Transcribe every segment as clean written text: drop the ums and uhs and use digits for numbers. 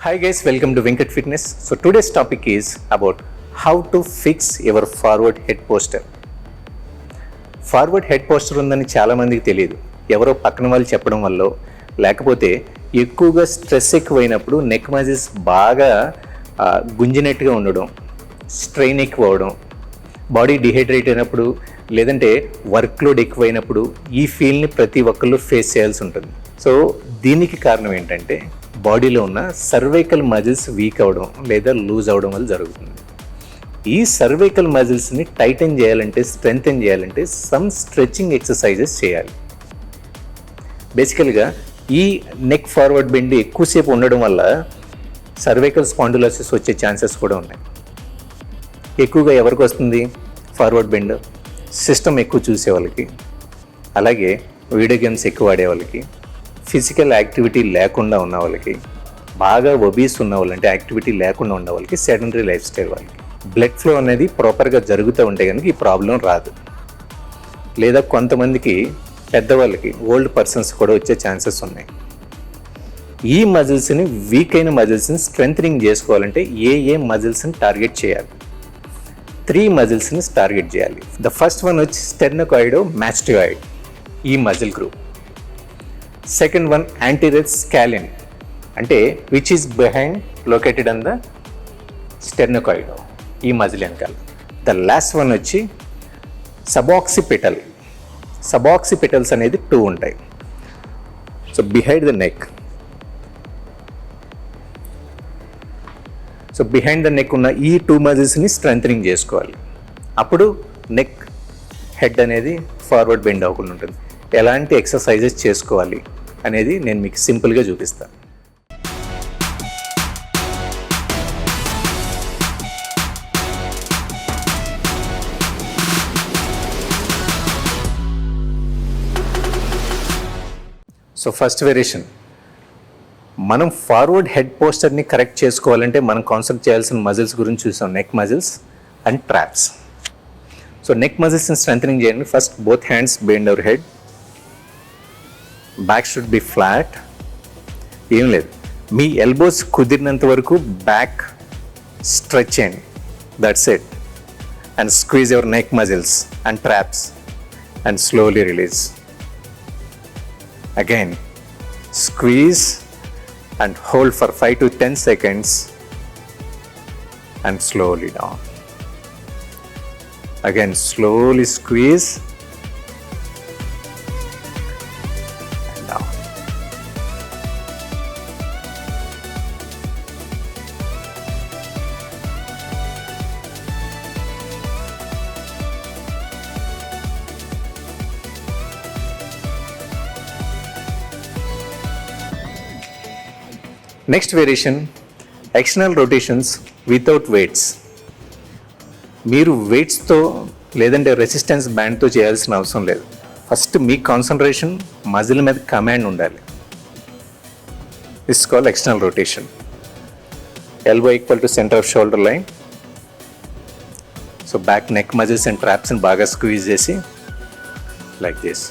Hi guys, welcome to Venkat Fitness. So today's topic is about how to fix your forward head posture. Forward head poster ఉందని చాలామందికి తెలియదు. ఎవరో పక్కన వాళ్ళు చెప్పడం వల్ల, లేకపోతే ఎక్కువగా స్ట్రెస్ ఎక్కువైనప్పుడు నెక్ మజిల్స్ బాగా గుంజినట్టుగా ఉండడం, స్ట్రెయిన్ ఎక్కువ అవడం, బాడీ డిహైడ్రేట్ అయినప్పుడు లేదంటే వర్క్ లోడ్ ఎక్కువైనప్పుడు ఈ ఫీల్ని ప్రతి ఒక్కళ్ళు ఫేస్ చేయాల్సి ఉంటుంది. సో దీనికి కారణం ఏంటంటే బాడీలో ఉన్న సర్వైకల్ మజిల్స్ వీక్ అవడం లేదా లూజ్ అవడం వల్ల జరుగుతుంది. ఈ సర్వైకల్ మజిల్స్ని టైటన్ చేయాలంటే, స్ట్రెంగ్తెన్ చేయాలంటే సమ్ స్ట్రెచ్చింగ్ ఎక్సర్సైజెస్ చేయాలి. బేసికల్గా ఈ నెక్ ఫార్వర్డ్ బెండ్ ఎక్కువసేపు ఉండడం వల్ల సర్వైకల్ స్పాండిలోసిస్ వచ్చే ఛాన్సెస్ కూడా ఉన్నాయి. ఎక్కువగా ఎవరికి వస్తుంది ఫార్వర్డ్ బెండ్? సిస్టమ్ ఎక్కువ చూసే వాళ్ళకి, అలాగే వీడియో గేమ్స్ ఎక్కువ ఆడే వాళ్ళకి, ఫిజికల్ యాక్టివిటీ లేకుండా ఉన్న వాళ్ళకి, బాగా ఒబీస్ ఉన్న వాళ్ళు అంటే యాక్టివిటీ లేకుండా ఉన్న వాళ్ళకి, సెడెంటరీ లైఫ్ స్టైల్ వాళ్ళకి. బ్లడ్ ఫ్లో అనేది ప్రాపర్గా జరుగుతూ ఉంటే కనుక ఈ ప్రాబ్లం రాదు. లేదా కొంతమందికి పెద్దవాళ్ళకి, ఓల్డ్ పర్సన్స్ కూడా వచ్చే ఛాన్సెస్ ఉన్నాయి. ఈ మజిల్స్ని, వీక్ అయిన మజిల్స్ని స్ట్రెంథనింగ్ చేసుకోవాలంటే ఏ మజిల్స్ని టార్గెట్ చేయాలి? 3 మజిల్స్ని టార్గెట్ చేయాలి. ద ఫస్ట్ వన్ వచ్చి స్టెర్నోకాయిడో మాస్టియాయిడ్, ఈ muscle group. Second one anterior scalene, అంటే which is behind located on the sternocleido, ఈ మజిల్ వెనకాల. ద లాస్ట్ వన్ వచ్చి సబాక్సిపిటల్. సబాక్సిపిటల్స్ అనేది 2 ఉంటాయి. So behind the neck, so behind the neck ఉన్న ఈ 2 మజిల్స్ని స్ట్రెంథనింగ్ చేసుకోవాలి. అప్పుడు నెక్ హెడ్ అనేది ఫార్వర్డ్ బెండ్ అవ్వకుండా ఉంటుంది. ఎలాంటి ఎక్సర్సైజెస్ చేసుకోవాలి అనేది నేను మీకు సింపుల్గా చూపిస్తాను. సో ఫస్ట్ వేరియేషన్, మనం ఫార్వర్డ్ హెడ్ పోస్టర్ని కరెక్ట్ చేసుకోవాలంటే మనం కాన్సన్ట్రేట్ చేయాల్సిన మజిల్స్ గురించి చూసాం. Neck muscles and traps. So neck మజిల్స్ని స్ట్రెంథనింగ్ చేయండి. First both hands bend our head, back should be flat. ఏం లేదు, మీ ఎల్బోస్ కుదిరినంత వరకు బ్యాక్ స్ట్రెచ్ చేయండి. That's it. And squeeze your neck muscles and traps and slowly release. Again, squeeze and hold for 5 to 10 seconds and slowly down. Again, slowly squeeze and down. Next variation, external rotations without weights. మీరు వెయిట్స్తో లేదంటే resistance బ్యాండ్తో చేయాల్సిన అవసరం లేదు. First మీ concentration muscle మీద command ఉండాలి. This called external rotation. Elbow equal to centre of shoulder line. So back neck muscles and ట్రాప్స్ని బాగా స్క్వీజ్ చేసి like this.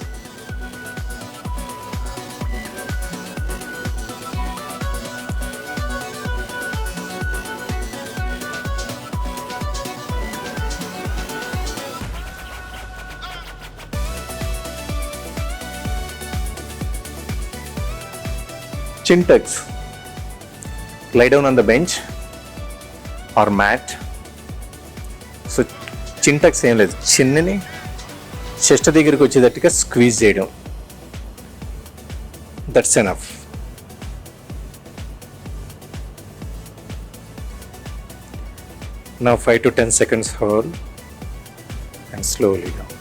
Chin tucks. Lie down on the bench or mat. So chin tucks ఏం లేదు, చిన్నని chest దగ్గరికి వచ్చేటట్టుగా squeeze చేయడం. That's enough. Now 5 to 10 seconds hold and slowly down.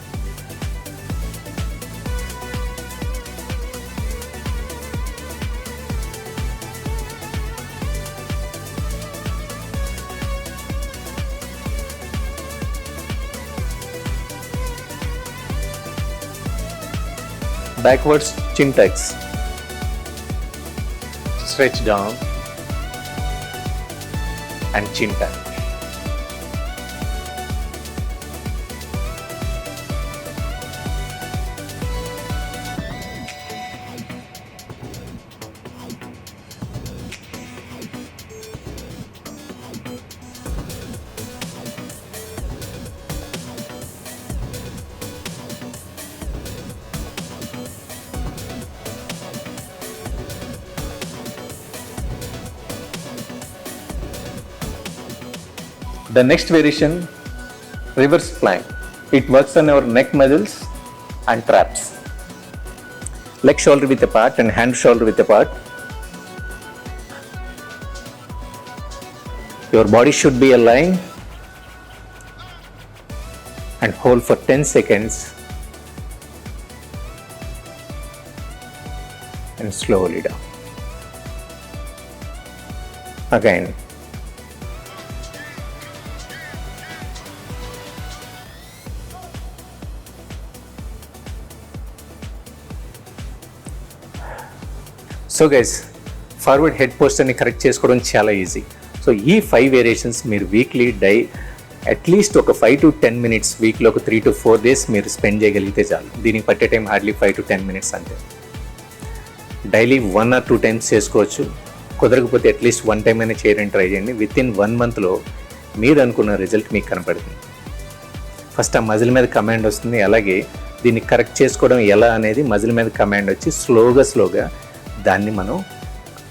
Backwards chin tucks. Stretch down and chin tuck. The next variation, reverse plank. It works on our neck muscles and traps. Leg shoulder width apart and hand shoulder width apart. Your body should be aligned and hold for 10 seconds and slowly down. Again. So guys, forward head పోస్టర్ని correct చేసుకోవడం చాలా easy. So ఈ 5 variations మీరు weekly at least ఒక 5 to 10 minutes వీక్లో ఒక 3 to 4 days మీరు spend చేయగలిగితే చాలు. దీనికి పట్టే టైం హార్డ్లీ 5 to 10 minutes అంతే. డైలీ 1 or 2 times చేసుకోవచ్చు. కుదరకపోతే అట్లీస్ట్ 1 time అయినా చేయడానికి ట్రై చేయండి. వితిన్ 1 monthలో మీరు అనుకున్న రిజల్ట్ మీకు కనపడుతుంది. ఫస్ట్ ఆ మజిల్ మీద కమాండ్ వస్తుంది. అలాగే దీన్ని కరెక్ట్ చేసుకోవడం ఎలా అనేది మజిల్ మీద కమాండ్ వచ్చి స్లోగా దాన్ని మనం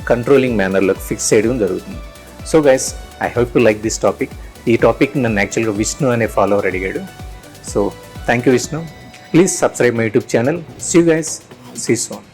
కంట్రోలింగ్ మేనర్లోకి ఫిక్స్ చేయడం జరుగుతుంది. So guys, I hope you like this topic. ఈ టాపిక్ నన్ను యాక్చువల్గా విష్ణు అనే ఫాలోవర్ అడిగాడు. So thank you Vishnu. Please subscribe my YouTube channel. See you guys, see soon.